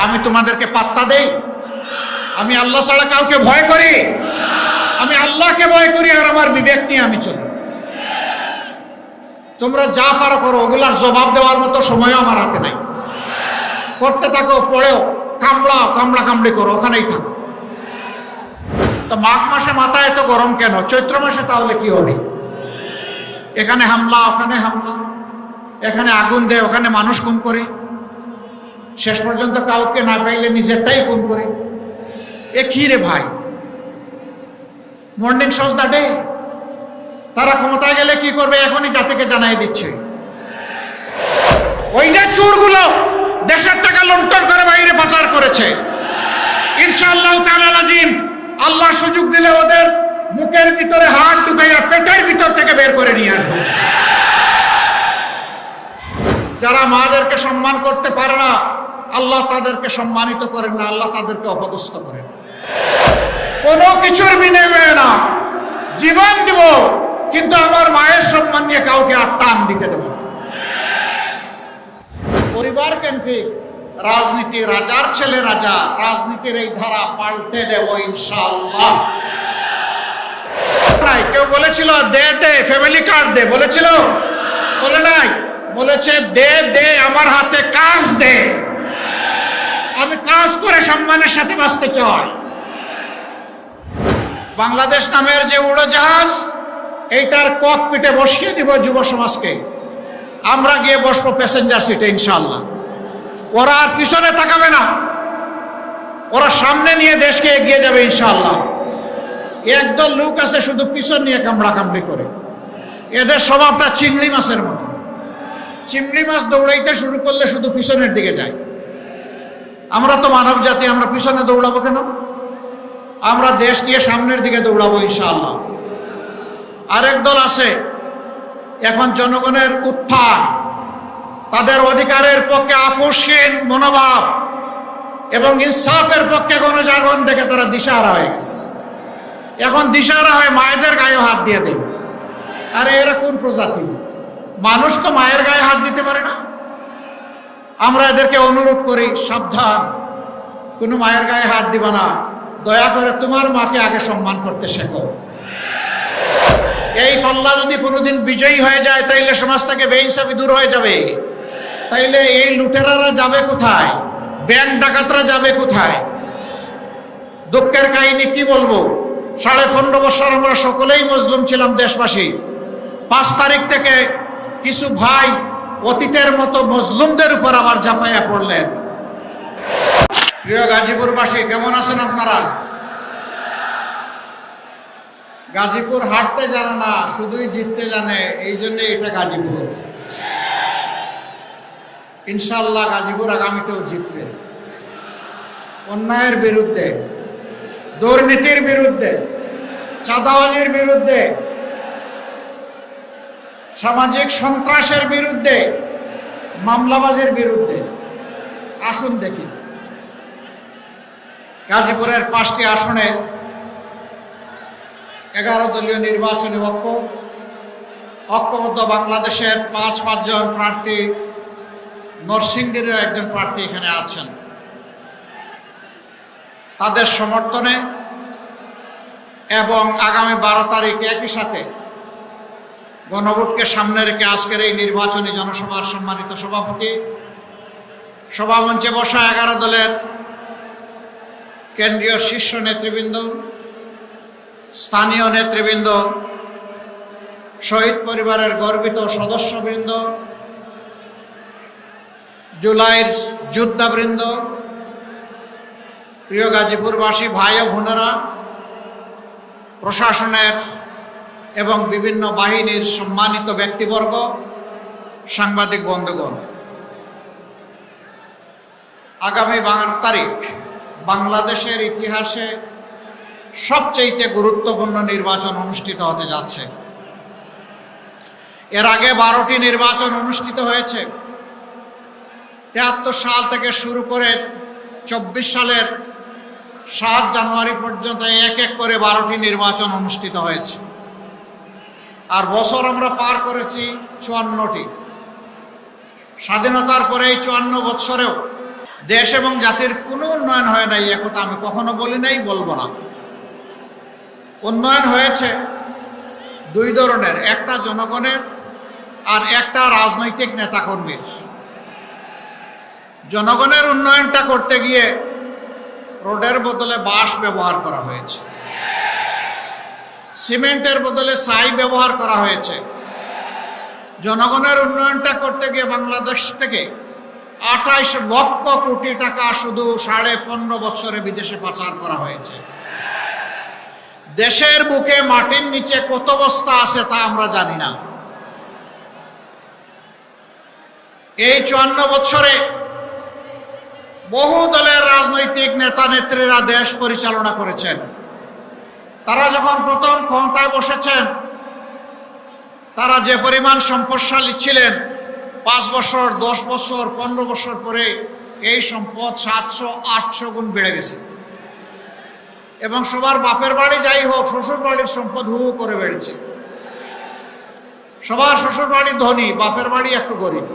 আমি তোমাদেরকে পাত্তা দেই? আমি আল্লাহ ছাড়া কাউকে ভয় করি? আমি আল্লাহকে ভয় করি আর আমার বিবেক নিয়ে আমি চলি। তোমরা যা পারো করো, ওগুলার জবাব দেওয়ার মতো সময়ও আমার হাতে নাই। করতে থাকো, পড়েও কামড়া কামড়ি করো, ওখানেই থাকো। তো মাঘ মাসে মাথা এত গরম কেন? চৈত্র মাসে তাহলে কি হবে? এখানে হামলা, ওখানে হামলা, এখানে আগুন দেয়, ওখানে মানুষ খুন করে, শেষ পর্যন্ত কাউকে না পাইলে নিজেরটাই খুন করে। এ কি রে ভাই? Morning shows the day. তারা ক্ষমতায় গেলে কি করবে এখনই জাতিকে জানাই দিচ্ছে। ওই যে চোরগুলো দেশের টাকা লুণ্ঠন করে বাইরে পাচার করেছে, ইনশাআল্লাহ তাআলা আজিম আল্লাহ সুযোগ দিলে ওদের মুখের ভিতরে হাত ঢুকাইয়া পেটের ভিতর থেকে বের করে নিয়ে আসবে। যারা মাদেরকে সম্মান করতে পারে না, আল্লাহ তাদেরকে সম্মানিত করেন না, আল্লাহ তাদেরকে অপদস্থ করেন। কোনো কিছুর বিনিময়ে না, জীবন দিব কিন্তু আমার মায়ের সম্মান নিয়ে কাউকে আর টান দিতে দেব না। পরিবার কেন্দ্রিক রাজনীতি, রাজার ছেলে রাজা, রাজনীতির এই ধারা পাল্টে দেব ইনশাআল্লাহ। কেউ বলেছিল দে দে ফ্যামিলি কার্ড দে, বলেছিল? বলে নাই, বলেছে দে দে আমার হাতে কাজ দে, আমি কাজ করে সম্মানের সাথে বাঁচতে চাই। বাংলাদেশ নামের যে উড়োজাহাজ, এইটার ককপিটে বসিয়ে দিব যুব সমাজকে, আমরা গিয়ে বসবো প্যাসেঞ্জার সিটে ইনশাআল্লাহ। ওরা আর পিছনে তাকাবে না, ওরা সামনে নিয়ে দেশকে এগিয়ে যাবে ইনশাআল্লাহ। একদল লোক আছে শুধু পিছন নিয়ে কামড়া কামড়ি করে, এদের স্বভাবটা চিংড়ি মাছের মতো। চিংড়ি মাছ দৌড়াইতে শুরু করলে শুধু পিছনের দিকে যায়। আমরা তো মানব জাতি, আমরা পিছনে দৌড়াবো কেন? আমরা দেশ নিয়ে সামনের দিকে দৌড়াবো ইনশাআল্লাহ। আরেক দল আছে এখন জনগণের উত্থান, তাদের অধিকারের পক্ষে আপোষহীন মনোভাব এবং ইনসাফের পক্ষে গণজাগরণ দেখে তারা দিশাহারা হয়ে গেছে। এখন দিশাহারা হয়ে মায়েদের গায়ে হাত দিয়ে দেয়। আরে এরা কোন প্রজাতি? মানুষ তো মায়ের গায়ে হাত দিতে পারে না। আমরা এদেরকে অনুরোধ করি, সাবধান, কোনো মায়ের গায়ে হাত দিবা না, দয়া করে তোমার মাকে আগে সম্মান করতে শেখো। এই পাল্লা যদি কোনোদিন বিজয়ী হয়ে যায় তাইলে সমাজ থেকে বেইনসাফি দূর হয়ে যাবে। তাইলে এই লুটেরারা যাবে কোথায়? ব্যাংক ডাকাতরা যাবে কোথায়? দুঃখের কাহিনী কি বলবো, 15.5 বছর আমরা সকলেই মজলুম ছিলাম দেশবাসী। 5 তারিখ থেকে কিছু ভাই অতীতের মতো মজলুমদের উপর আবার ঝাঁপাইয়া পড়লেন। প্রিয় গাজীপুরবাসী, কেমন আছেন আপনারা? গাজীপুর হারতে জানে না, শুধুই জিততে জানে, এই জন্য এটা গাজীপুর। ইনশাআল্লাহ গাজীপুর আগামীতেও জিতবে। অন্যায়ের বিরুদ্ধে, দুর্নীতির বিরুদ্ধে, চাঁদাবাজির বিরুদ্ধে, সামাজিক সন্ত্রাসের বিরুদ্ধে, মামলাবাজির বিরুদ্ধে। আসুন দেখি গাজীপুরের 5টি আসনে 11 দলীয় নির্বাচনী ঐক্যবদ্ধ বাংলাদেশের 5 জন প্রার্থী, নরসিংদীর একজন প্রার্থী এখানে আছেন। তাদের সমর্থনে এবং আগামী 12 তারিখ একই সাথে গণভোটকে সামনে রেখে আজকের এই নির্বাচনী জনসভার সম্মানিত সভাপতি, সভামঞ্চে বসা 11 দলের কেন্দ্রীয় শীর্ষ নেতৃবৃন্দ, স্থানীয় নেতৃবৃন্দ, শহীদ পরিবারের গর্বিত সদস্যবৃন্দ, জুলাইয়ের যোদ্ধাবৃন্দ, প্রিয় গাজীপুরবাসী ভাই ও বোনেরা, প্রশাসনের এবং বিভিন্ন বাহিনীর সম্মানিত ব্যক্তিবর্গ, সাংবাদিক বন্ধুগণ, আগামী 12 তারিখ বাংলাদেশের ইতিহাসে সবচেয়ে গুরুত্বপূর্ণ নির্বাচন অনুষ্ঠিত হতে যাচ্ছে। এর আগে 12টি নির্বাচন অনুষ্ঠিত হয়েছে। 73 সাল থেকে শুরু করে 24 সালের 7 জানুয়ারি পর্যন্ত এক এক করে 12টি নির্বাচন অনুষ্ঠিত হয়েছে। আর বছর আমরা পার করেছি 54টি। স্বাধীনতার পরে এই 54 বছরেও দেশ এবং জাতির কোনো উন্নয়ন হয় নাই, একথা আমি কখনো বলি নাই, বলবো না। উন্নয়ন হয়েছে দুই ধরনের, একটা জনগণের আর একটা রাজনৈতিক নেতাকর্মীর। জনগণের উন্নয়নটা করতে গিয়ে রোডের বদলে বাঁশ ব্যবহার করা হয়েছে, সিমেন্টের বদলে ছাই ব্যবহার করা হয়েছে। জনগণের উন্নয়নটা করতে গিয়ে বাংলাদেশ থেকে 28 লক্ষ কোটি টাকা শুধু 15.5 বছরে বিদেশে পাচার করা হয়েছে। দেশের বুকে মাটির নিচে কত বস্তা আছে তা আমরা জানি না। এই 54 বছরে বহু দলের রাজনৈতিক নেতা নেত্রীরা দেশ পরিচালনা করেছেন। তারা যখন প্রথম ক্ষমতায় বসেছেন, তারা যে পরিমাণ সম্পদশালী ছিলেন, 5 বছর 10 বছর 15 বছর পরে এই সম্পদ 700-800 গুণ বেড়ে গেছে। এবং সবার বাপের বাড়ি যাই হোক, শ্বশুর বাড়ির সম্পদ হু হু করে বেড়েছে। সবার শ্বশুর বাড়ি ধনী, বাপের বাড়ি একটু গরিব।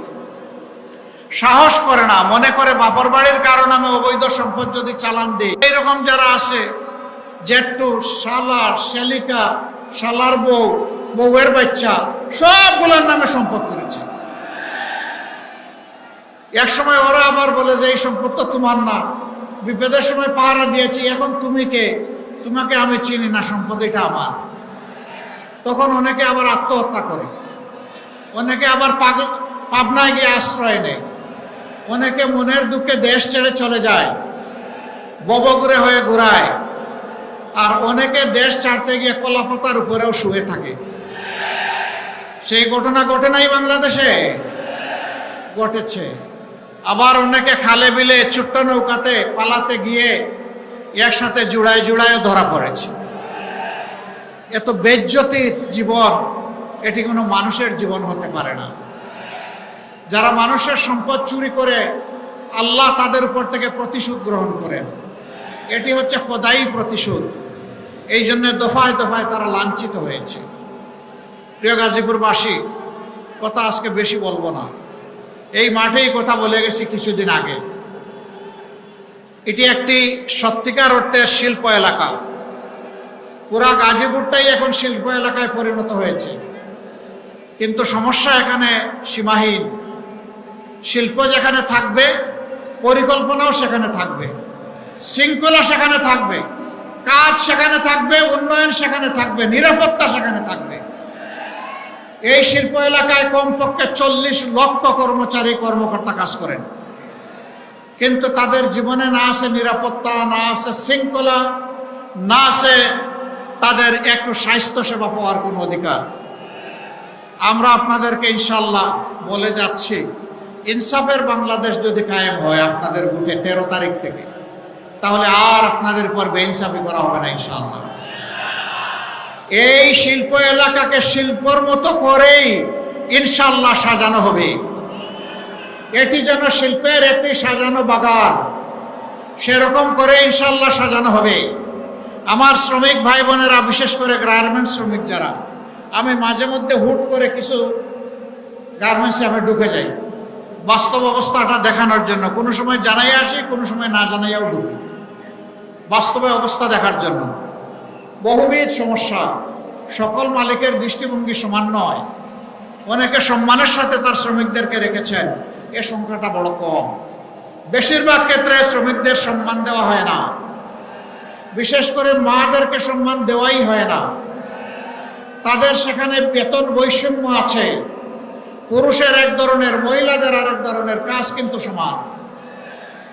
সাহস করে না, মনে করে বাপের বাড়ির কারণে আমি অবৈধ সম্পদ যদি চালান দিই। এইরকম যারা আছে, জেঠু, শালা, শালিকা, শালার বউ, বউয়ের বাচ্চা, সবগুলোর নামে সম্পদ করেছে। এক সময় ওরা আবার বলে যে এই সম্পদ তো তোমার না, বিপদের সময় পাহারা দিয়েছি, এখন তুমি কে? তোমাকে আমি চিনি না, সম্পদ এটা আমার। তখন অনেকে আবার আত্মহত্যা করে, অনেকে আবার পাবনায় গিয়ে আশ্রয় নেয়, অনেকে মনের দুঃখে দেশ ছেড়ে চলে যায়, ববগুড়ে হয়ে ঘুরায়, আর অনেকে দেশ ছাড়তে গিয়ে কলাপাতার উপরেও শুয়ে থাকে। সেই ঘটনা ঘটে নাই বাংলাদেশে? ঘটেছে। আবার অনেকে খালে বিলে ছোট্ট নৌকাতে পালাতে গিয়ে একসাথে জুড়ায় জুড়ায় ধরা পড়েছে। এত বেজ্জতির জীবন, এটি কোনো মানুষের জীবন হতে পারে না। যারা মানুষের সম্পদ চুরি করে, আল্লাহ তাদের উপর থেকে প্রতিশোধ গ্রহণ করেন। এটি হচ্ছে খোদাই প্রতিশোধ। এই জন্য দফায় দফায় তারা লাঞ্ছিত হয়েছে। প্রিয় গাজীপুরবাসী, কথা আজকে বেশি বলবো না, এই মাঠেই কথা বলে গেছি কিছুদিন আগে। এটি একটি সত্যিকার অর্থে শিল্প এলাকা। পুরা গাজীপুরটাই এখন শিল্প এলাকায় পরিণত হয়েছে। কিন্তু সমস্যা এখানে সীমাহীন। শিল্প যেখানে থাকবে, পরিকল্পনাও সেখানে থাকবে, শৃঙ্খলা সেখানে থাকবে, কাজ সেখানে থাকবে, উন্নয়ন সেখানে থাকবে, নিরাপত্তা সেখানে থাকবে। এই শিল্প এলাকায় কমপক্ষে 40 লক্ষ কর্মচারী কর্মকর্তা কাজ করেন, কিন্তু তাদের জীবনে না আছে নিরাপত্তা, না আছে শৃঙ্খলা, না আছে তাদের একটু স্বাস্থ্য সেবা পাওয়ার কোনো অধিকার। আমরা আপনাদেরকে ইনশাল্লাহ বলে যাচ্ছি, ইনসাফের বাংলাদেশ যদি কায়েম হয় আপনাদের ভোটে 13 তারিখ থেকে, তাহলে আর আপনাদের উপর বেইনসাফি করা হবে না ইনশাল্লাহ। এই শিল্প এলাকাকে শিল্পর মতো করেই ইনশাল্লাহ সাজানো হবে। এটি যেন শিল্পের একটি সাজানো বাগান, সেরকম করে ইনশাল্লাহ সাজানো হবে। আমার শ্রমিক ভাই বোনেরা, বিশেষ করে গার্মেন্টস শ্রমিক যারা, আমি মাঝে মধ্যে হুট করে কিছু গার্মেন্টসে আমি ঢুকে যাই বাস্তব অবস্থাটা দেখানোর জন্য। কোনো সময় জানাই আসি, কোনো সময় না জানাইয়াও ঢুকি, বাস্তবে অবস্থা দেখার জন্য। বহুবিধ সমস্যা, সকল মালিকের দৃষ্টিভঙ্গি সমান নয়। অনেকে সম্মানের সাথে তার শ্রমিকদেরকে রেখেছেন, এ সংখ্যাটা বড় কম। বেশিরভাগ ক্ষেত্রে শ্রমিকদের সম্মান দেওয়া হয় না, বিশেষ করে মাদেরকে সম্মান দেওয়াই হয় না। তাদের সেখানে বেতন বৈষম্য আছে, পুরুষের এক ধরনের, মহিলাদের আরেক ধরনের, কাজ কিন্তু সমান।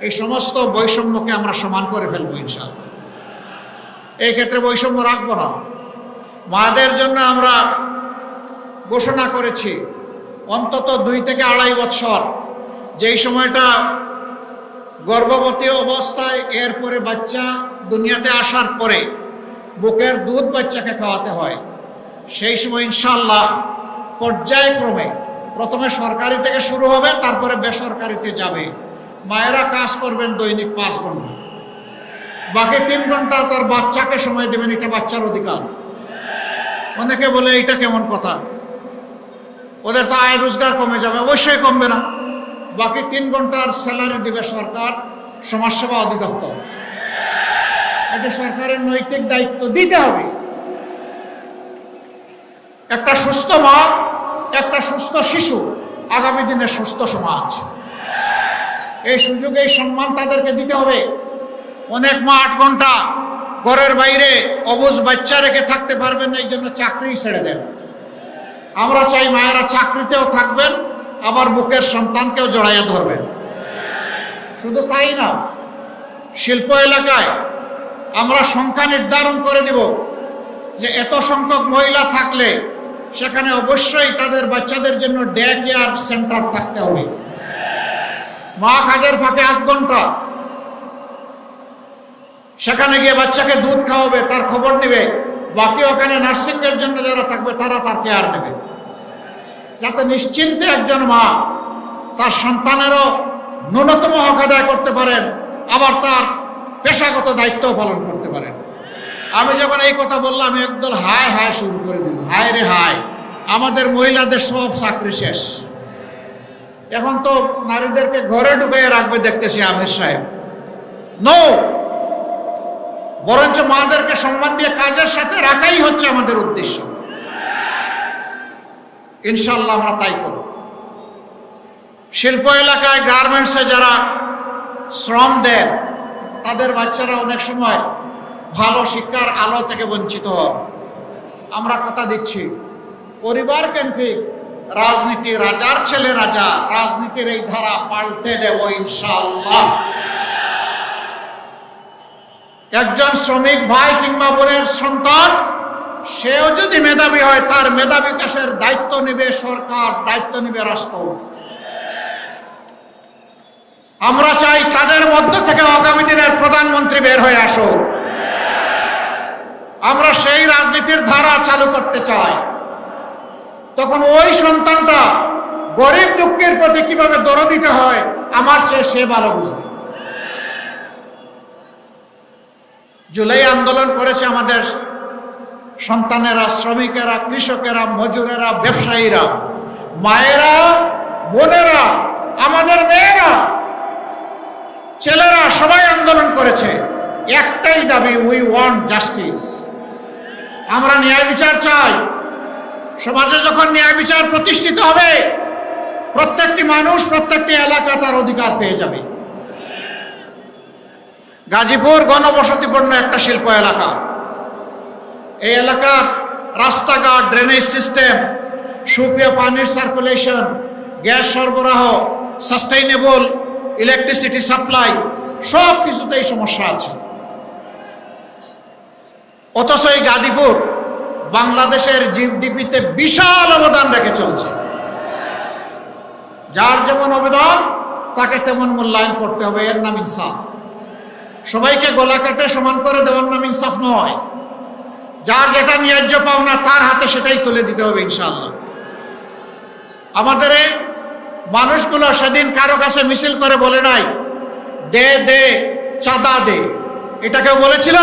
এই সমস্ত বৈষম্যকে আমরা সমান করে ফেলবো ইনশাআল্লাহ। এই ক্ষেত্রে বৈষম্য রাখবো না। মাদের জন্য আমরা ঘোষণা করেছি অন্তত 2 থেকে 2.5 বছর, যেই সময়টা গর্ভবতী অবস্থায়, এরপরে বাচ্চা দুনিয়াতে আসার পরে বুকের দুধ বাচ্চাকে খাওয়াতে হয়, সেই সময় ইনশাআল্লাহ পর্যায়ক্রমে প্রথমে সরকারি থেকে শুরু হবে, তারপরে বেসরকারিতে যাবে। মায়েরা কাজ করবেন দৈনিক 5 ঘন্টা, বাকি 3 ঘন্টা তার বাচ্চাকে সময় দেবেন, এটা বাচ্চার অধিকার। অনেকে বলে এটা কেমন কথা, ওদের তো আয় রোজগার কমে যাবে। অবশ্যই কমবে না, বাকি 3 ঘন্টার স্যালারি দিবে সরকার, সমাজসেবা অধিদপ্তর। এটা সরকারের নৈতিক দায়িত্ব, দিতে হবে। একটা সুস্থ মা, একটা সুস্থ শিশু, আগামী দিনের সুস্থ সমাজ। এই সুযোগ, এই সম্মান তাদেরকে দিতে হবে। অনেক মা 8 ঘন্টা ঘরের বাইরে অবুঝ বাচ্চা রেখে থাকতে পারবেন না, এই জন্য চাকরি ছেড়ে দেন। আমরা চাই মায়েরা চাকরিতেও থাকবেন, আবার বুকের সন্তানকেও জড়াইয়া ধরবেন। শুধু তাই না, শিল্প এলাকায় আমরা সংখ্যা নির্ধারণ করে দিব যে এত সংখ্যক মহিলা থাকলে সেখানে অবশ্যই তাদের বাচ্চাদের জন্য ডে কেয়ার সেন্টার থাকতে হবে। মা কাজের ফাঁকে 8 ঘন্টা সেখানে গিয়ে বাচ্চাকে দুধ খাওয়াবে, তার খবর নেবে, বাকি ওখানে নার্সিং এর জন্য যারা থাকবে তারা তার কেয়ার নেবে, যাতে নিশ্চিন্তে একজন মা তার সন্তানেরও ন্যূনতম হক আদায় করতে পারেন, আবার তার পেশাগত দায়িত্ব পালন করতে পারেন। আমি যখন এই কথা বললাম, একদল হায় হায় শুরু করে দিল, হায় রে হায়, আমাদের মহিলাদের সব চাকরি শেষ, এখন তো নারীদেরকে ঘরে ঢুকিয়ে রাখবে দেখতেছি আমির সাহেব। নো, বরঞ্চ মাদেরকে সম্মান দিয়ে কাজের সাথে রাখাই হচ্ছে আমাদের উদ্দেশ্য। ইনশাআল্লাহ আমরা তাই করব। শিল্প এলাকায় গার্মেন্টসে যারা শ্রম দেন, তাদের বাচ্চারা অনেক সময় ভালো শিক্ষার আলো থেকে বঞ্চিত হয়। আমরা কথা দিচ্ছি, পরিবার কেন্দ্রিক রাজনীতি, রাজার ছেলে রাজা, রাজনীতির এই ধারা পাল্টে দেব ইনশাআল্লাহ। একজন শ্রমিক ভাই কিংবা বোনের সন্তান, সেও যদি মেধাবী হয়, তার মেধা বিকাশের দায়িত্ব নেবে সরকার, দায়িত্ব নেবে রাষ্ট্র। আমরা চাই তাদের মধ্য থেকে আগামী দিনের প্রধানমন্ত্রী বের হয়ে আসুক। আমরা সেই রাজনীতির ধারা চালু করতে চাই। তখন ওই সন্তানটা গরিব দুঃখের প্রতি কিভাবে দরদ দিতে হয়, আমার চেয়ে সে ভালো বুঝবে। জুলাই আন্দোলন করেছে আমাদের সন্তানেরা, শ্রমিকেরা, কৃষকেরা, মজুরেরা, ব্যবসায়ীরা, মায়েরা, বোনেরা, আমাদের মেয়েরা, ছেলেরা, সবাই আন্দোলন করেছে। একটাই দাবি, উই ওয়ান্ট জাস্টিস। আমরা ন্যায় বিচার চাই। সমাজে যখন ন্যায় বিচার প্রতিষ্ঠিত হবে, প্রত্যেকটি মানুষ, প্রত্যেকটি এলাকা তার অধিকার পেয়ে যাবে। গাজীপুর ঘনবসতিপূর্ণ একটা শিল্প এলাকা। এই এলাকার রাস্তাঘাট, ড্রেনেজ সিস্টেম, সুপেয় পানির সার্কুলেশন, গ্যাস সরবরাহ, সাস্টেইনেবল ইলেকট্রিসিটি সাপ্লাই, সব কিছুতেই সমস্যা আছে। অথচ এই গাজীপুর বাংলাদেশের জিডিপিতে বিশাল অবদান রেখে চলছে। যার যেমন অবদান তাকে তেমন মূল্যায়ন করতে হবে, এর নাম ইনসাফ। সবাইকে গলা কেটে সমান করে দেওয়ার নাম ইনসাফ নয়। যার যেটা ন্যায্য পাওনা তার হাতে সেটাই তুলে দিতে হবে ইনশাআল্লাহ। আমাদের এই মানুষগুলো সেদিন কারো কাছে মিছিল করে বলে নাই, দে দে চাঁদা দে। এটা কেউ বলেছিল?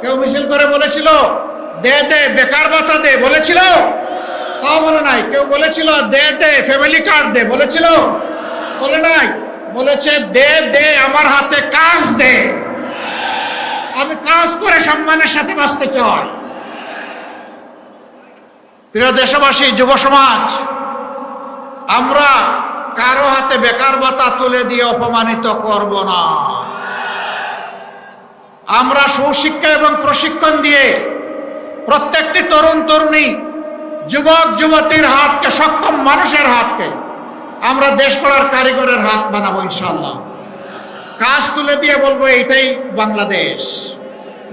কেউ মিছিল করে বলেছিল দে দে বেকার ভাতা দে বলেছিল? তাও বলে নাই। কেউ বলেছিল দে দে ফ্যামিলি কার্ড দে বলেছিল? বলে নাই। বলেছে দে দে আমার হাতে কাজ দে, আমি কাজ করে সম্মানের সাথে বাঁচতে চাই। প্রিয় দেশবাসী, যুব সমাজ, আমরা কারো হাতে বেকার ভাতা তুলে দিয়ে অপমানিত করব না। আমরা সুশিক্ষা এবং প্রশিক্ষণ দিয়ে প্রত্যেকটি তরুণ তরুণী, যুবক যুবতীর হাতকে, সক্ষম মানুষের হাতকে আমরা দেশ গড়ার কারিগরের হাত বানাবো ইনশাআল্লাহ। কাজ তুলে দিয়ে বলবো এইটাই বাংলাদেশ,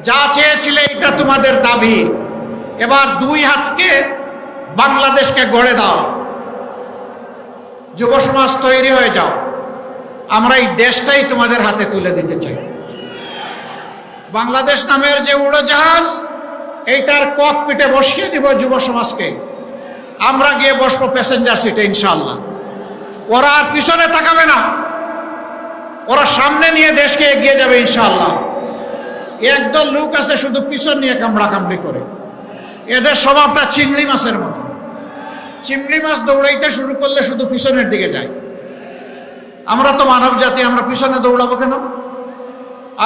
যা চেয়েছিলে এটা তোমাদের দাবি, এবার 2 হাতকে বাংলাদেশকে গড়ে দাও। যুব সমাজ তৈরি হয়ে যাও, আমরা এই দেশটাই তোমাদের হাতে তুলে দিতে চাই। বাংলাদেশ নামের যে উড়োজাহাজ, এইটার ককপিটে বসিয়ে দিব যুব সমাজকে। আমরা গিয়ে বসবো প্যাসেঞ্জার সিটে ইনশাআল্লাহ। ওরা আর পিছনে তাকাবে না, ওরা সামনে নিয়ে দেশকে এগিয়ে যাবে ইনশাআল্লাহ। একদল লোক আছে শুধু পিছন নিয়ে কামড়া কামড়ি করে, এদের স্বভাবটা চিংড়ি মাছের মতো। চিংড়ি মাছ দৌড়াইতে শুরু করলে শুধু পিছনের দিকে যায়, আমরা তো মানব জাতি, আমরা পিছনে দৌড়াবো কেন?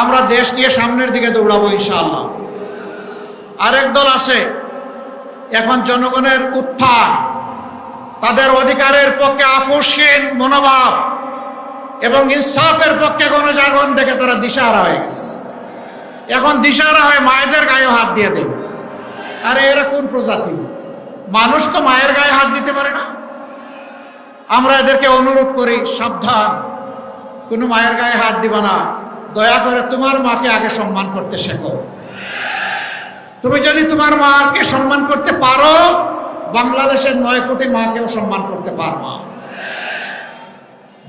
আমরা দেশ নিয়ে সামনের দিকে দৌড়াবো ইনশাআল্লাহ। আরেক দল আছে এখন জনগণের উত্থান, তাদের অধিকারের পক্ষে আপোষহীন মনোভাব এবং ইনসাফের পক্ষে গণজাগরণ দেখে তারা দিশাহারা হয়ে গেছে। এখন দিশাহারা হয়ে মায়েদের গায়ে হাত দিয়ে দেয়। আরে এরা কোন প্রজাতি? মানুষ তো মায়ের গায়ে হাত দিতে পারে না। আমরা এদেরকে অনুরোধ করি, সাবধান, কোনো মায়ের গায়ে হাত দিবা না। দয়া করে তোমার মাকে আগে সম্মান করতে শেখো। তুমি যদি তোমার মাকে সম্মান করতে পারো, বাংলাদেশের 9 কোটি মাকেও সম্মান করতে পারবা।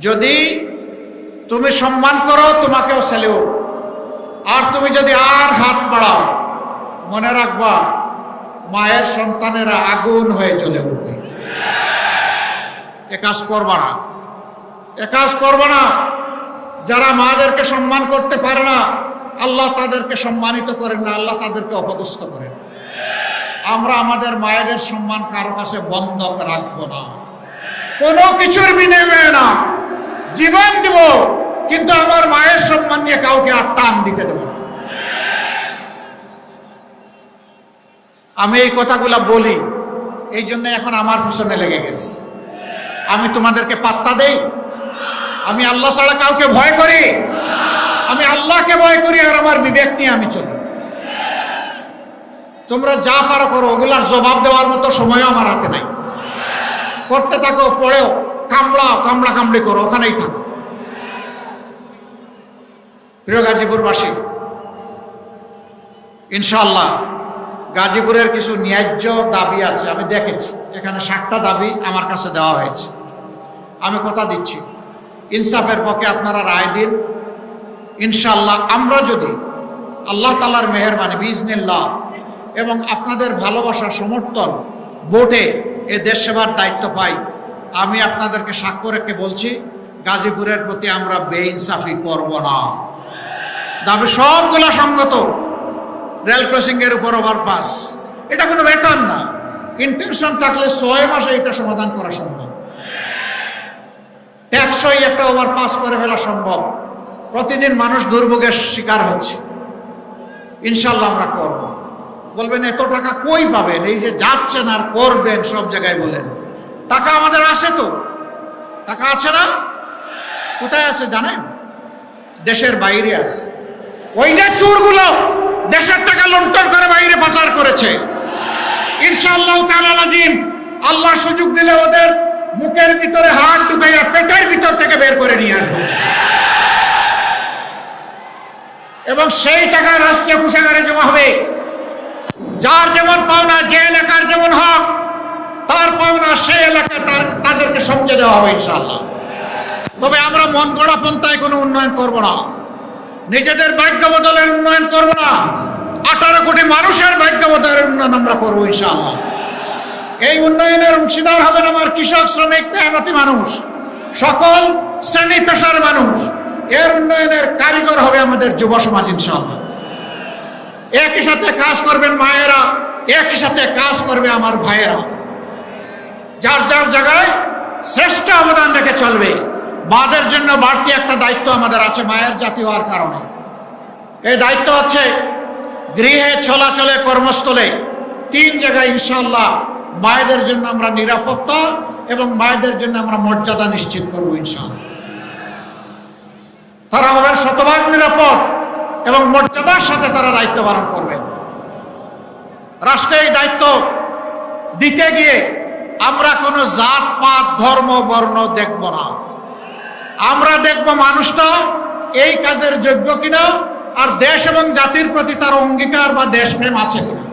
যদি তুমি সম্মান করো, তোমাকেও স্যালিউট। আর তুমি যদি আর হাত বাড়াও, মনে রাখবা মায়ের সন্তানেরা আগুন হয়ে জ্বলে উঠবে। এ কাজ করবা না, এ কাজ করবা না। যারা মাদেরকে সম্মান করতে পারে না, আল্লাহ তাদেরকে সম্মানিত করেন না, আল্লাহ তাদেরকে অপদস্থ করেন। আমরা আমাদের মায়েদের সম্মান কারো কাছে বন্ধক রাখবো না, কোনো কিছুর বিনিময়ে না। জীবন দিব, কিন্তু আমার মায়ের সম্মান নিয়ে কাউকে আর টান দিতে দেব না। আমি এই কথাগুলা বলি, এই জন্য এখন আমার পিছনে লেগে গেছে। আমি তোমাদেরকে পাত্তা দেই? আমি আল্লাহ ছাড়া কাউকে ভয় করি? আমি আল্লাহকে ভয় করি, আর আমার বিবেক নিয়ে আমি চলি। তোমরা যা পারো করো, ওগুলার জবাব দেওয়ার মতো সময়ও আমার হাতে নাই। করতে থাকো, পড়েও কামড়া কামড়ি করো, ওখানেই থাকো। প্রিয় গাজীপুরবাসী, ইনশাআল্লাহ গাজীপুরের কিছু ন্যায্য দাবি আছে। আমি দেখেছি এখানে 7টা দাবি আমার কাছে দেওয়া হয়েছে। আমি কথা দিচ্ছি, ইনসাফের পক্ষে আপনারা রায় দিন। ইনশাআল্লাহ আমরা যদি আল্লাহ তাআলার মেহেরবানি বিইজনিল্লাহ এবং আপনাদের ভালোবাসা সমর্থন ভোটে এ দেশ সেবার দায়িত্ব পাই, আমি আপনাদেরকে সাক্ষ্য রেখে বলছি, গাজীপুরের প্রতি আমরা বেইনসাফি করব না। দাবি সবগুলা সঙ্গত। রেল ক্রসিং এর উপর ওভারপাস, এটা কোনো ব্যাটার না। ইন্টেনশন থাকলে 6 মাসে এটা সমাধান করা সম্ভব। ট্যাক্সই একটা ওভারপাস করে ফেলা সম্ভব। প্রতিদিন মানুষ দুর্ভোগের শিকার হচ্ছে। ইনশাল্লাহ আমরা করব। বলবেন এত টাকা কই পাবেন? এই যে যাচ্ছেন আর করবেন সব জায়গায় বলেন, টাকা আমাদের আছে তো? টাকা আছে না? কোথায় আছে জানেন? দেশের বাইরে আছে। ওই যে চোরগুলো দেশের টাকা লুণ্ঠন করে বাইরে পাচার করেছে। ইনশাআল্লাহ তাআলা আজিম, আল্লাহ সুযোগ দিলে ওদের মুখের ভিতরে হাত ঢুকাইয়া পেটের ভিতর থেকে বের করে নিয়ে আসবে এবং সেই টাকা রাষ্ট্রীয় কোষাগারে জমা হবে। যার যেমন পাওনা, যে এলাকার যেমন হক, তার পাওনা সেই এলাকায় তাদেরকে সমঝে দেওয়া হবে ইনশাআল্লাহ। তবে আমরা মন গড়া পন্থায় কোনো উন্নয়ন করব না, নিজেদের ভাগ্য বদলের উন্নয়ন করব না। 18 কোটি মানুষের ভাগ্য বদলের উন্নয়ন আমরা করবো ইনশাআল্লাহ। এই উন্নয়নের অংশীদার হবেন আমার কৃষক, শ্রমিক, মেহনতি মানুষ, সকল শ্রেণী পেশার মানুষ। এর উন্নয়নের কারিগর হবে আমাদের যুব সমাজ ইনশাআল্লাহ। একই সাথে কাজ করবেন মায়েরা, একই সাথে কাজ করবে আমার ভাইয়েরা। যার যার জায়গায় শ্রেষ্ঠ অবদান রেখে চলবে। মাদের জন্য বাড়তি একটা দায়িত্ব আমাদের আছে মায়ের জাতি হওয়ার কারণে। এই দায়িত্ব হচ্ছে গৃহে, চলাচলে, কর্মস্থলে 3 জায়গায় ইনশাআল্লাহ মায়েদের জন্য আমরা নিরাপত্তা এবং মায়েদের জন্য আমরা মর্যাদা নিশ্চিত করবো ইনশাআল্লাহ। তারা হবেন শতভাগ নিরাপদ এবং মর্যাদার সাথে তারা দায়িত্ব পালন করবেন। রাষ্ট্রে এই দায়িত্ব দিতে গিয়ে আমরা কোনো জাত পাত, ধর্ম, বর্ণ দেখব না। আমরা দেখব মানুষটা এই কাজের যোগ্য কিনা, আর দেশ এবং জাতির প্রতি তার অঙ্গীকার বা দেশপ্রেম আছে কিনা।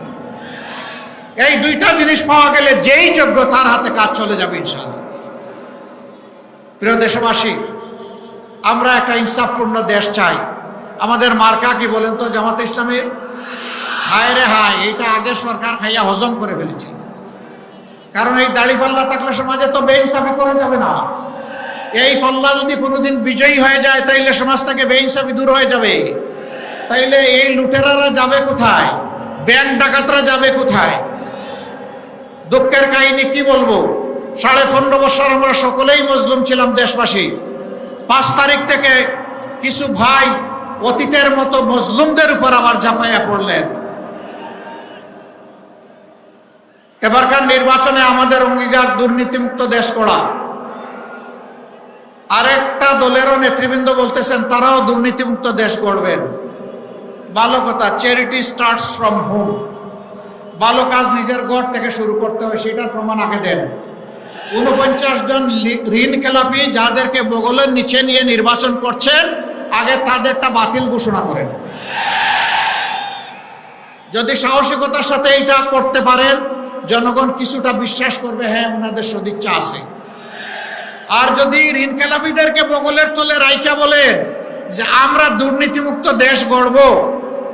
এই 2টা জিনিস পাওয়া গেলে যেই যোগ্য তার হাতে কাজ চলে যাবে ইনশাআল্লাহ। প্রিয় দেশবাসী, আমরা একটা ইনসাফপূর্ণ দেশ চাই। আমাদের মার্কা কি বলেন তো? জামাতে ইসলামের। হায় রে হায়, এইটা আগে সরকার খাইয়া হজম করে ফেলেছে। কারণ এই দাড়ি পাল্লা থাকলে সমাজে তো বেইনসাফি করে যাবে না। এই পাল্লা যদি কোনোদিন বিজয়ী হয়ে যায়, তাইলে সমাজ থেকে বেইনসাফি দূর হয়ে যাবে। তাইলে এই লুটেরারা যাবে কোথায়? ব্যাংক ডাকাতরা যাবে কোথায়? দুঃখের কাহিনী কি বলবো, 15.5 বছর আমরা সকলেই মজলুম ছিলাম দেশবাসী। 5 তারিখ থেকে কিছু ভাই অতীতের মতো মজলুমদের উপর আবার ঝাঁপাইয়া পড়লেন। এবারকার নির্বাচনে আমাদের অঙ্গীকার দুর্নীতিমুক্ত দেশ গড়া। আরেকটা দলেরও নেতৃবৃন্দ বলতেছেন তারাও দুর্নীতিমুক্ত দেশ গড়বেন। ভালো কথা, চ্যারিটি স্টার্টস ফ্রম হোম। ভালো কাজ নিজের ঘর থেকে শুরু করতে হয়, সেটার প্রমাণ আগে দেন। 49 জন ঋণ খেলাপি যাদেরকে বগলের নিচে নিয়ে নির্বাচন করছেন, আগে তাদেরটা বাতিল ঘোষণা করেন। যদি সাহসিকতার সাথে এটা করতে পারেন, জনগণ কিছুটা বিশ্বাস করবে, হ্যাঁ ওনাদের সদিচ্ছা আছে। আর যদি ঋণ খেলাপিদেরকে বগলের তলে রাইখা বলেন যে আমরা দুর্নীতিমুক্ত দেশ গড়ব,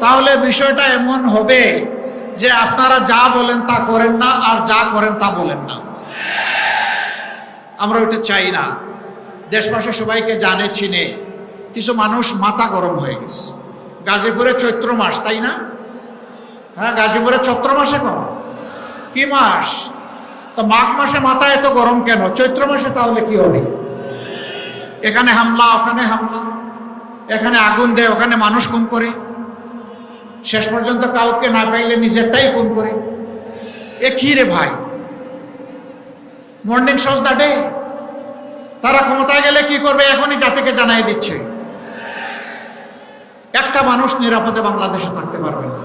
তাহলে বিষয়টা এমন হবে যে আপনারা যা বলেন তা করেন না, আর যা করেন তা বলেন না। আমরা ওইটা চাই না। দেশবাসী সবাইকে জানে চিনে, কিছু মানুষ মাথা গরম হয়ে গেছে। গাজীপুরে চৈত্র মাস, তাই না? হ্যাঁ, গাজীপুরে চৈত্র মাস। এখন কি মাস? তো মাঘ মাসে মাথা এত গরম কেন? চৈত্র মাসে তাহলে কি হবে? এখানে হামলা, ওখানে হামলা, এখানে আগুন দেয়, ওখানে মানুষ খুন করে, শেষ পর্যন্ত কাউকে না পাইলে নিজেরটাই খুন করে। এ কি রে ভাই? Morning shows the day. তারা ক্ষমতায় গেলে কি করবে এখনই জাতিকে জানাই দিচ্ছে। একটা মানুষ নিরাপদে বাংলাদেশে থাকতে পারবে না,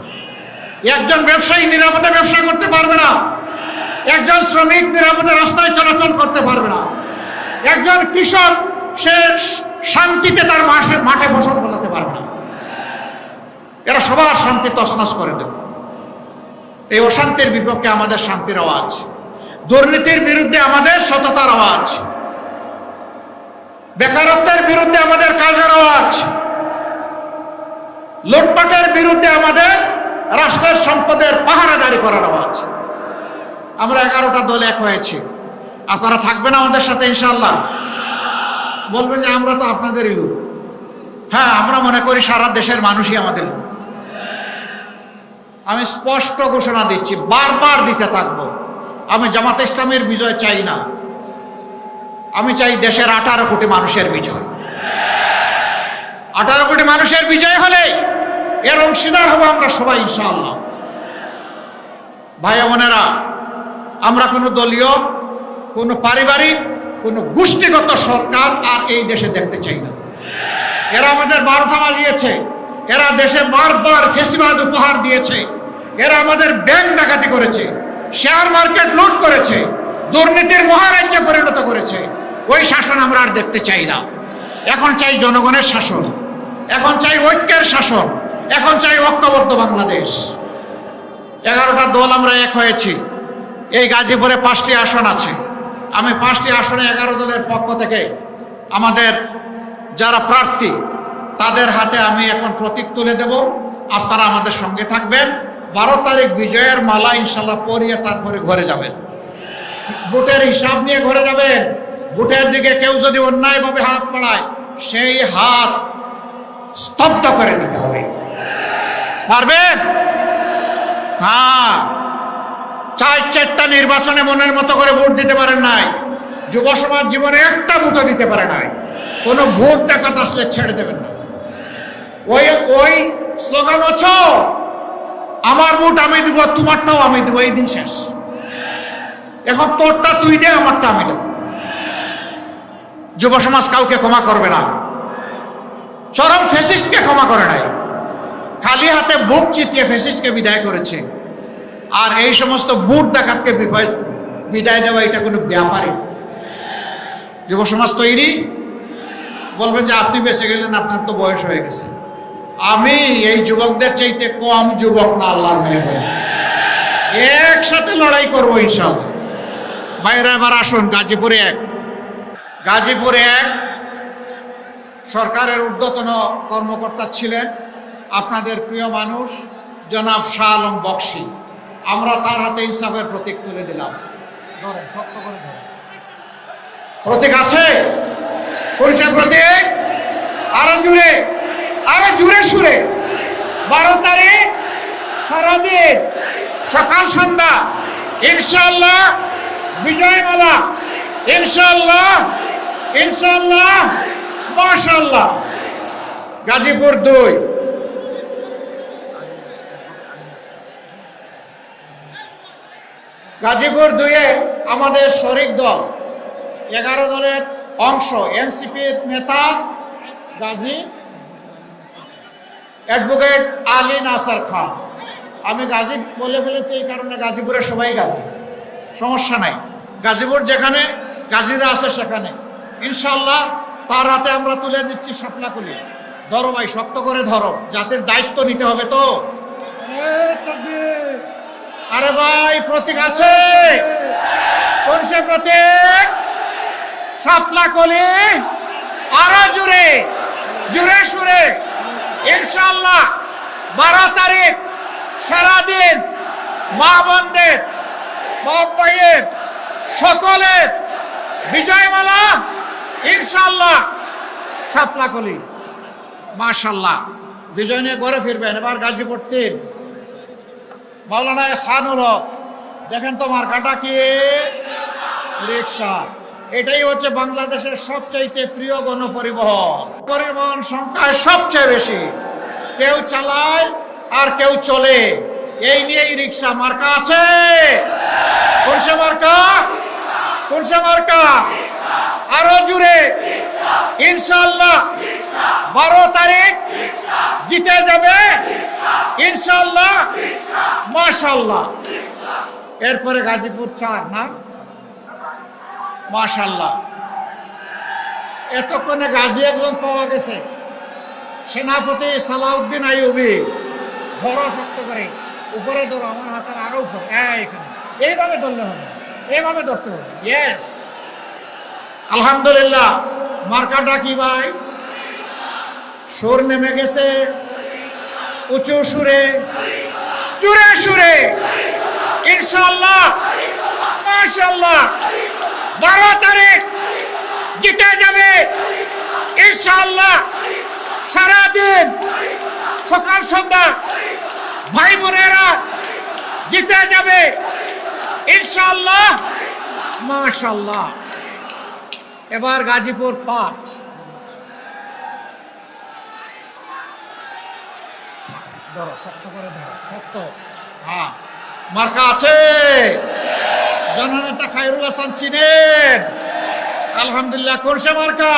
একজন ব্যবসায়ী নিরাপদে ব্যবসা করতে পারবে না, একজন শ্রমিক নিরাপদে রাস্তায় চলাচল করতে পারবে না, একজন কৃষক সে শান্তিতে তার মাঠে ফসল ফলাতে পারবে না। এরা সবার শান্তি তছনছ করে দেবে। এই অশান্তির বিপক্ষে আমাদের শান্তির আওয়াজ, দুর্নীতির বিরুদ্ধে আমাদের সততার আওয়াজ, বেকারত্বের বিরুদ্ধে আমাদের কাজের আওয়াজ, লুটপাটের বিরুদ্ধে আমাদের রাষ্ট্রের সম্পদের পাহারাদারি করার আওয়াজ। আমরা 11টা দল এক হয়েছি। আপনারা থাকবেন আমাদের সাথে ইনশাআল্লাহ? বলবেন যে আমরা তো আপনাদেরই লোক। হ্যাঁ, আমরা মনে করি সারা দেশের মানুষই আমাদের লোক। আমি স্পষ্ট ঘোষণা দিচ্ছি, বারবার দিতে থাকবো, আমি জামাতে ইসলামের বিজয় চাই না, আমি চাই দেশের 18 কোটি মানুষের বিজয়। 18 কোটি মানুষের বিজয় হলে এর অংশীদার হবো আমরা সবাই ইনশাআল্লাহ। ভাই বোনেরা, আমরা কোনো দলীয়, কোনো পারিবারিক, কোনো গোষ্ঠীগত সরকার আর এই দেশে দেখতে চাই না। এরা আমাদের 12টা বাজিয়েছে, এরা দেশে বারবার ফেসিবাদ উপহার দিয়েছে, এরা আমাদের ব্যাংক ডাকাতি করেছে, শেয়ার মার্কেট লুট করেছে, দুর্নীতির মহারাজ্যে পরিণত করেছে। ওই শাসন আমরা আর দেখতে চাই না। এখন চাই জনগণের শাসন, এখন চাই ঐক্যের শাসন, এখন চাই ঐক্যবদ্ধ বাংলাদেশ। 11টা দল আমরা এক হয়েছি। এই গাজীপুরে 5টি আসন আছে। আমি 5টি আসনে 11 দলের পক্ষ থেকে আমাদের যারা প্রার্থী তাদের হাতে আমি এখন প্রতীক তুলে দেব। আপনারা আমাদের সঙ্গে থাকবেন। 12 তারিখ বিজয়ের মালা ইনশাল্লাহ পরিয়ে তারপরে ঘরে যাবেন, ভোটের হিসাব নিয়ে ঘরে যাবেন। ভোটের দিকে কেউ যদি অন্যায়ভাবে হাত বাড়ায়, সেই হাত স্তব্ধ করে দিতে হবে। পারবেন? হ্যাঁ, 4টা নির্বাচনে মনের মতো করে ভোট দিতে পারেন নাই। যুব সমাজ জীবনে একটা ভোটও দিতে পারে নাই। কোনো ভোট ডাকাত আসলে ছেড়ে দেবেন না। ওই স্লোগান হচ্ছে আমার ভোট আমি দিব, তোমারটাও আমি দিব, এই দিন শেষ। এখন তোরটা তুই দে, আমারটা আমি দেব। যুব সমাজ কাউকে ক্ষমা করবে না। চরম ফ্যাসিস্টকে ক্ষমা করে নাই, খালি হাতে বুক চিতিয়ে ফ্যাসিস্টকে বিদায় করেছে। আর এই সমস্ত বুট ডাকাতকে বিদায় দেওয়া এটা কোনো ব্যাপারই। যুব সমাজ তৈরি? বলবেন যে আপনি বেঁচে গেলেন, আপনার তো বয়স হয়ে গেছে। আমি এই যুবকদের চাইতে কম যুবক না, আল্লাহর মেহেরবানি। একসাথে লড়াই করবো ইনশাআল্লাহ। বাইরে এবার আসুন, গাজীপুরে এক সরকারের ঊর্ধ্বতন কর্মকর্তা ছিলেন আপনাদের প্রিয় মানুষ জনাব শাহ আলম বক্সী। আমরা তার হাতে ইনসাফের প্রতীক তুলে দিলাম। ধরেন, শক্ত করে ধরেন। প্রতীক আছে? পরিচয় প্রতীক? আরো জুড়ে সুরে 12 তারিখ সারাদিন সকাল সন্ধ্যা ইনশাআল্লাহ বিজয় মালা, ইনশাআল্লাহ, ইনশাআল্লাহ। মাশাআল্লাহ। গাজীপুর 2, গাজীপুর 2-এ আমাদের শরিক দল 11 দলের অংশ এনসিপির নেতা গাজী অ্যাডভোকেট আলী নাসার খান। আমি গাজী বলে ফেলেছি এই কারণে, গাজীপুরের সবাই গাজী, সমস্যা নাই। গাজীপুর যেখানে গাজীরা আছে সেখানে ইনশাআল্লাহ তার হাতে আমরা তুলে দিচ্ছি শাপলাকুলি। ধরো ভাই, শক্ত করে ধরো, জাতির দায়িত্ব নিতে হবে তো। আরে ভাই, প্রতীক আছে? কোন সে প্রতীক? শাপলাকুলি। আরো জুড়ে, জুড়ে সুরে ইনশাআল্লাহ 12 তারিখ সারাদিন মা বোনদের, বাপ ভাইয়ের সকলের বিজয়মালা ইনশাআল্লাহ শাপলাকুলি। মাশাআল্লাহ, বিজয় নিয়ে ঘরে ফিরবেন। এবার গাজীপুর 3 মাওলানা এহসানুল হক। দেখেন তো মার্কাটা কি? রিক্সা। এটাই হচ্ছে বাংলাদেশের সবচাইতে প্রিয় গণপরিবহন, পরিবহন সংখ্যায় সবচেয়ে বেশি। কেউ চালায় আর কেউ চলে, এই নিয়েই রিক্সা। মার্কা আছে? কোন সে মার্কা? কোন সে মার্কা? আরো জুড়ে ইনশাআল্লাহ 12 তারিখ জিতে যাবে ইনশাআল্লাহ। মাশাআল্লাহ। এরপরে গাজীপুর 4 না? মাশাআল্লাহ। এতক্ষণে গাজী একজন পাওয়া গেছে, সেনাপতি সালাউদ্দিন আইয়ুবী। ধরো শক্ত করে, উপরে ধরো, আমার হাতের আরো উপরে, এখানে এইভাবে ধরলে হবে, এইভাবে ধরতে হবে। ইয়েস, আলহামদুলিল্লাহ। মার্কাটা কি ভাই? সুর নেমে গেছে, উঁচু সুরে, জুড়ে সুরে ইনশাআল্লাহ। মাশাআল্লাহ। 12 তারিখ জিতে যাবে ইনশাআল্লাহ। সারাদিন সকাল সন্ধ্যা ভাই বোনেরা জিতে যাবে ইনশাআল্লাহ। মাশাআল্লাহ। এবার গাজীপুর 5, ধরো শক্ত করে, ধরো শক্ত। হ্যাঁ, মার্কা আছে? জননেতা খায়রুল হাসান চিনেন? আলহামদুলিল্লাহ। কোন সে মার্কা?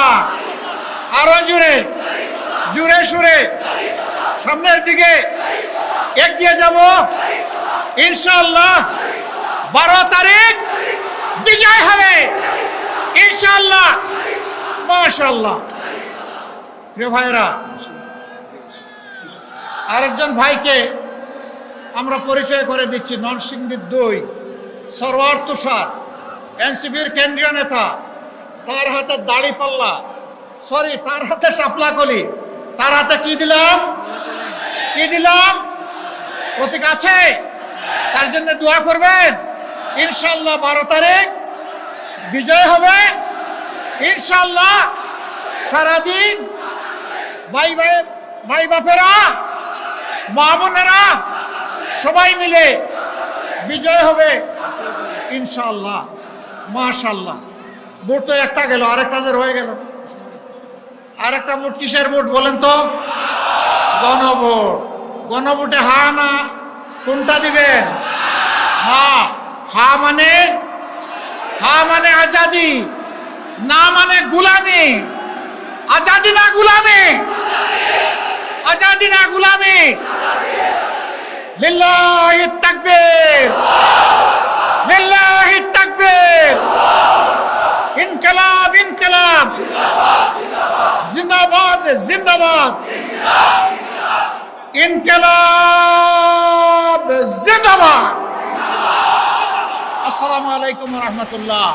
আরো জুড়ে, জুড়ে সুরে সামনের দিকে এগিয়ে যাব ইনশাআল্লাহ। 12 তারিখ বিজয় হবে ইনশাআল্লাহ। মাশাআল্লাহ। প্রিয় ভাইরা, আরেকজন ভাইকে আমরা পরিচয় করে দিচ্ছি। নরসিংদী 2 সরওয়ার তুষার, এনসিপির কেন্দ্রীয় নেতা। তার হাতে দাড়ি পাল্লা, সরি, তার হাতে শাপলাকুলি। তার হাতে কি দিলাম? কি দিলাম? প্রতীক আছে? তার জন্য দোয়া করবেন ইনশাআল্লাহ। 12 তারিখ বিজয় হবে ইনশাআল্লাহ। সারাদিন ভাই বাপেরা, মা বোনেরা সবাই মিলে বিজয় হবে ইনশাআল্লাহ। মাশাআল্লাহ। ভোট তো একটা গেল, আরেকটা যে রয়ে গেল। আরেকটা ভোট কিসের ভোট বলেন তো? গণভোট। গণভোটে হা না কোনটা দিবেন? হা। হা মানে, হা মানে আজাদি, না মানে গুলামি। আজাদি না গুলামি? আজাদি না গুলামি? লিল্লাহিত তাকবীর, লিল্লাহিত তাকবীর। ইনকিলাব, ইনকিলাব, জিন্দাবাদ, জিন্দাবাদ। ইনকিলাব জিন্দাবাদ। আসসালামু আলাইকুম ওয়া রাহমাতুল্লাহ।